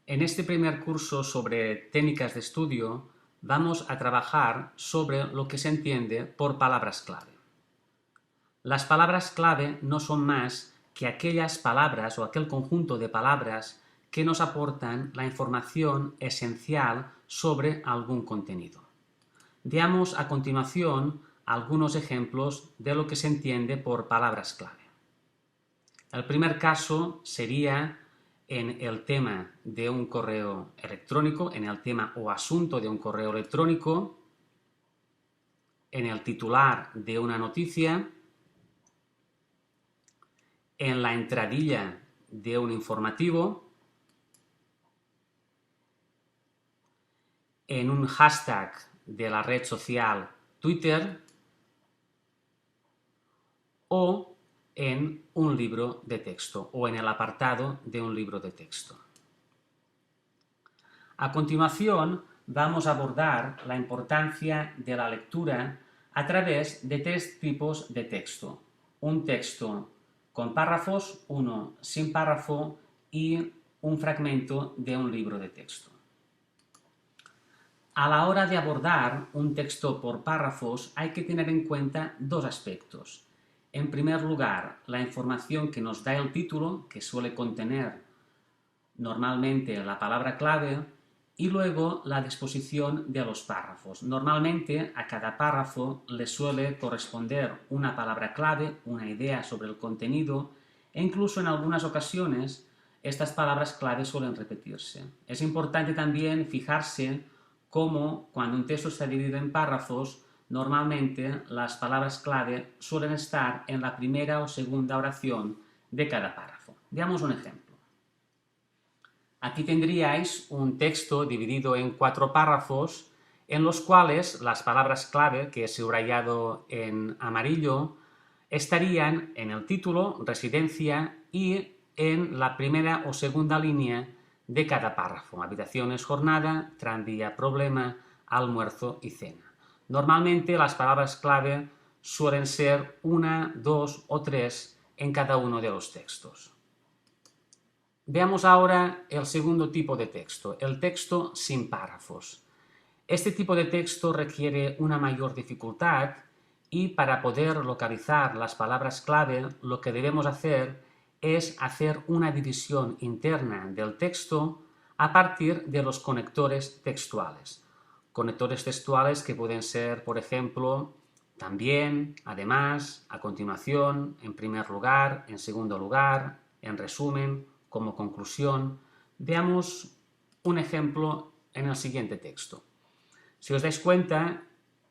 En este primer curso sobre técnicas de estudio vamos a trabajar sobre lo que se entiende por palabras clave. Las palabras clave no son más que aquellas palabras o aquel conjunto de palabras que nos aportan la información esencial sobre algún contenido. Veamos a continuación algunos ejemplos de lo que se entiende por palabras clave. El primer caso sería en el tema de un correo electrónico, en el tema o asunto de un correo electrónico, en el titular de una noticia, en la entradilla de un informativo, en un hashtag de la red social Twitter o en un libro de texto o en el apartado de un libro de texto. A continuación, vamos a abordar la importancia de la lectura a través de tres tipos de texto. Un texto con párrafos, uno sin párrafo y un fragmento de un libro de texto. A la hora de abordar un texto por párrafos hay que tener en cuenta dos aspectos. En primer lugar, la información que nos da el título, que suele contener normalmente la palabra clave, y luego la disposición de los párrafos. Normalmente a cada párrafo le suele corresponder una palabra clave, una idea sobre el contenido, e incluso en algunas ocasiones estas palabras clave suelen repetirse. Es importante también fijarse cómo cuando un texto está dividido en párrafos, normalmente las palabras clave suelen estar en la primera o segunda oración de cada párrafo. Veamos un ejemplo. Aquí tendríais un texto dividido en 4 párrafos en los cuales las palabras clave que he subrayado en amarillo estarían en el título, residencia, y en la primera o segunda línea de cada párrafo. Habitaciones, jornada, tranvía, problema, almuerzo y cena. Normalmente las palabras clave suelen ser 1, 2 o 3 en cada uno de los textos. Veamos ahora el segundo tipo de texto, el texto sin párrafos. Este tipo de texto requiere una mayor dificultad y para poder localizar las palabras clave lo que debemos hacer es hacer una división interna del texto a partir de los conectores textuales. Conectores textuales que pueden ser, por ejemplo, también, además, a continuación, en primer lugar, en segundo lugar, en resumen, como conclusión. Veamos un ejemplo en el siguiente texto. Si os dais cuenta,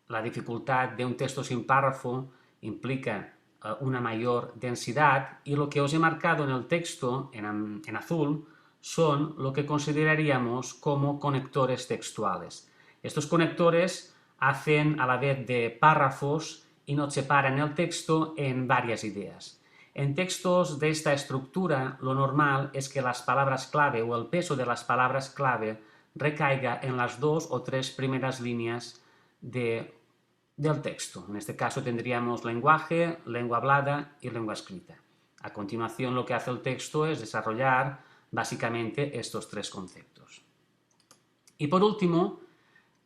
la dificultad de un texto sin párrafo implica una mayor densidad y lo que os he marcado en el texto en azul son lo que consideraríamos como conectores textuales. Estos conectores hacen a la vez de párrafos y nos separan el texto en varias ideas. En textos de esta estructura, lo normal es que las palabras clave o el peso de las palabras clave recaiga en las 2 o 3 primeras líneas del texto. En este caso tendríamos lenguaje, lengua hablada y lengua escrita. A continuación, lo que hace el texto es desarrollar básicamente estos 3 conceptos. Y por último,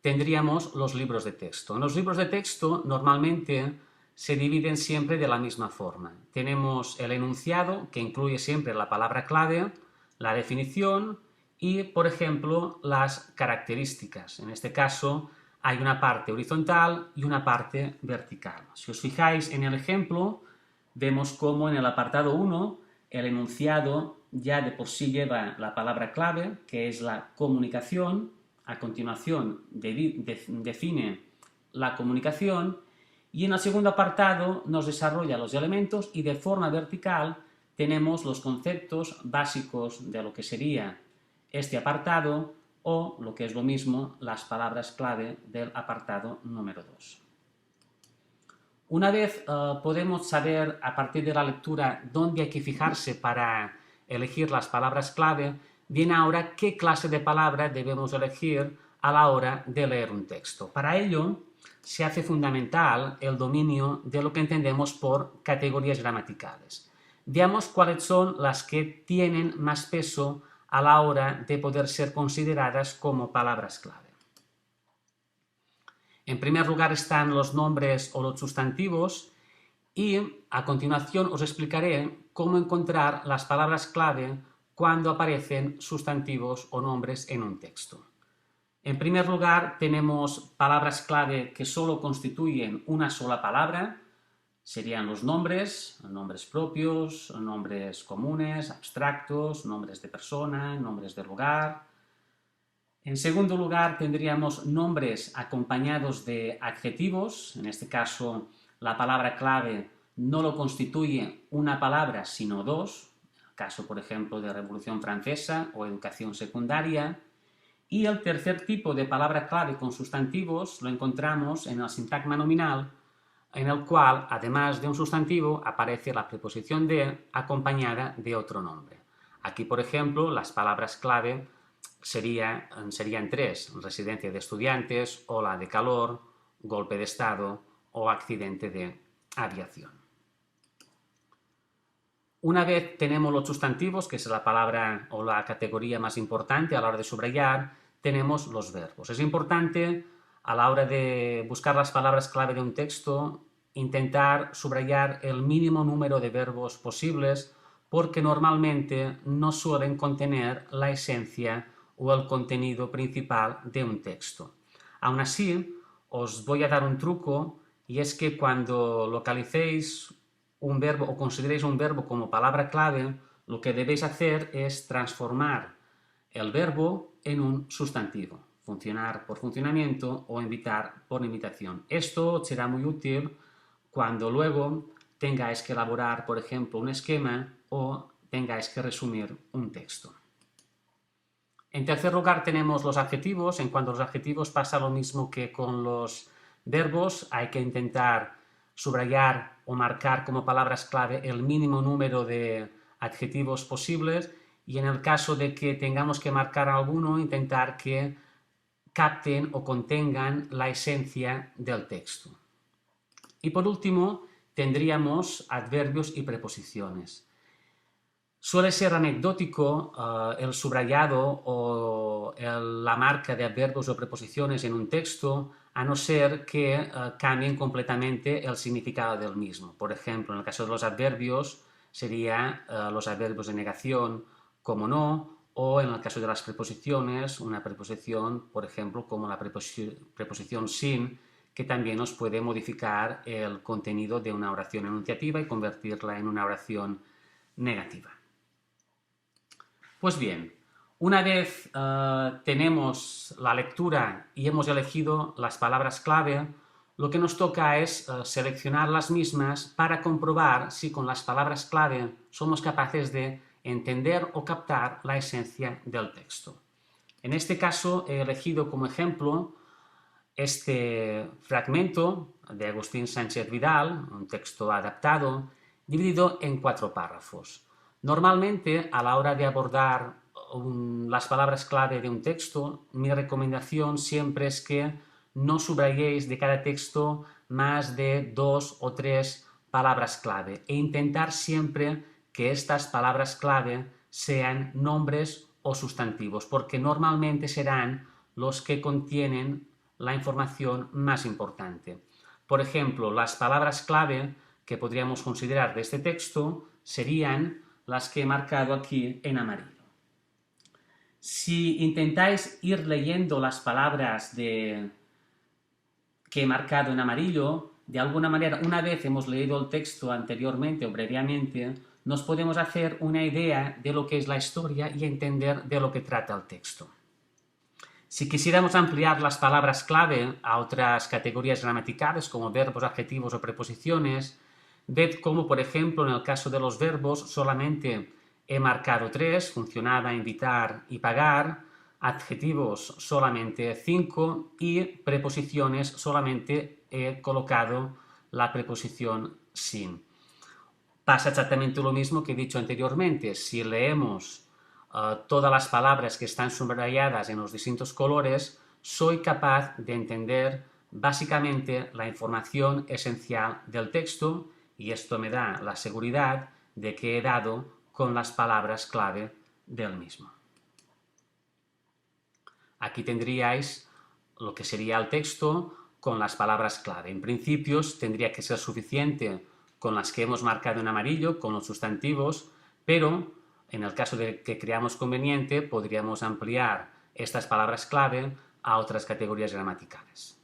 tendríamos los libros de texto. En los libros de texto, normalmente se dividen siempre de la misma forma. Tenemos el enunciado, que incluye siempre la palabra clave, la definición y, por ejemplo, las características. En este caso, hay una parte horizontal y una parte vertical. Si os fijáis en el ejemplo, vemos cómo en el apartado 1 el enunciado ya de por sí lleva la palabra clave, que es la comunicación. A continuación, define la comunicación. Y en el segundo apartado nos desarrolla los elementos y de forma vertical tenemos los conceptos básicos de lo que sería este apartado o, lo que es lo mismo, las palabras clave del apartado número 2. Una vez podemos saber a partir de la lectura dónde hay que fijarse para elegir las palabras clave, viene ahora qué clase de palabra debemos elegir a la hora de leer un texto. Para ello, se hace fundamental el dominio de lo que entendemos por categorías gramaticales. Veamos cuáles son las que tienen más peso a la hora de poder ser consideradas como palabras clave. En primer lugar están los nombres o los sustantivos y a continuación os explicaré cómo encontrar las palabras clave cuando aparecen sustantivos o nombres en un texto. En primer lugar tenemos palabras clave que solo constituyen una sola palabra. Serían los nombres propios, nombres comunes, abstractos, nombres de persona, nombres de lugar. En segundo lugar tendríamos nombres acompañados de adjetivos. En este caso la palabra clave no lo constituye una palabra sino dos. En el caso, por ejemplo, de Revolución Francesa o Educación Secundaria. Y el tercer tipo de palabra clave con sustantivos lo encontramos en el sintagma nominal, en el cual, además de un sustantivo, aparece la preposición de acompañada de otro nombre. Aquí, por ejemplo, las palabras clave serían tres: residencia de estudiantes, ola de calor, golpe de estado o accidente de aviación. Una vez tenemos los sustantivos, que es la palabra o la categoría más importante a la hora de subrayar, tenemos los verbos. Es importante a la hora de buscar las palabras clave de un texto intentar subrayar el mínimo número de verbos posibles, porque normalmente no suelen contener la esencia o el contenido principal de un texto. Aún así, os voy a dar un truco, y es que cuando localicéis un verbo o consideréis un verbo como palabra clave, lo que debéis hacer es transformar el verbo en un sustantivo, funcionar por funcionamiento o invitar por invitación. Esto será muy útil cuando luego tengáis que elaborar, por ejemplo, un esquema o tengáis que resumir un texto. En tercer lugar tenemos los adjetivos. En cuanto a los adjetivos pasa lo mismo que con los verbos. Hay que intentar subrayar o marcar como palabras clave el mínimo número de adjetivos posibles, y en el caso de que tengamos que marcar alguno, intentar que capten o contengan la esencia del texto. Y por último tendríamos adverbios y preposiciones. Suele ser anecdótico el subrayado o la marca de adverbios o preposiciones en un texto, a no ser que cambien completamente el significado del mismo. Por ejemplo, en el caso de los adverbios serían los adverbios de negación como no, o en el caso de las preposiciones, una preposición, por ejemplo, como la preposición sin, que también nos puede modificar el contenido de una oración enunciativa y convertirla en una oración negativa. Pues bien, una vez tenemos la lectura y hemos elegido las palabras clave, lo que nos toca es seleccionar las mismas para comprobar si con las palabras clave somos capaces de entender o captar la esencia del texto. En este caso he elegido como ejemplo este fragmento de Agustín Sánchez Vidal, un texto adaptado, dividido en 4 párrafos. Normalmente, a la hora de abordar las palabras clave de un texto, mi recomendación siempre es que no subrayéis de cada texto más de 2 o 3 palabras clave, e intentar siempre que estas palabras clave sean nombres o sustantivos, porque normalmente serán los que contienen la información más importante. Por ejemplo, las palabras clave que podríamos considerar de este texto serían las que he marcado aquí en amarillo. Si intentáis ir leyendo las palabras que he marcado en amarillo, de alguna manera, una vez hemos leído el texto anteriormente o previamente, nos podemos hacer una idea de lo que es la historia y entender de lo que trata el texto. Si quisiéramos ampliar las palabras clave a otras categorías gramaticales como verbos, adjetivos o preposiciones, ved cómo, por ejemplo, en el caso de los verbos solamente he marcado 3, funcionaba, invitar y pagar, adjetivos solamente 5 y preposiciones solamente he colocado la preposición sin. Pasa exactamente lo mismo que he dicho anteriormente. Si leemos todas las palabras que están subrayadas en los distintos colores, soy capaz de entender básicamente la información esencial del texto, y esto me da la seguridad de que he dado con las palabras clave del mismo. Aquí tendríais lo que sería el texto con las palabras clave. En principio tendría que ser suficiente con las que hemos marcado en amarillo, con los sustantivos, pero en el caso de que creamos conveniente podríamos ampliar estas palabras clave a otras categorías gramaticales.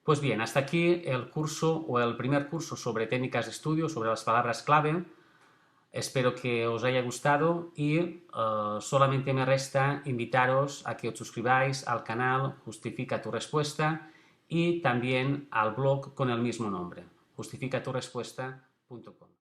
Pues bien, hasta aquí el curso o el primer curso sobre técnicas de estudio, sobre las palabras clave. Espero que os haya gustado y solamente me resta invitaros a que os suscribáis al canal Justifica tu Respuesta y también al blog con el mismo nombre, justificaturespuesta.com.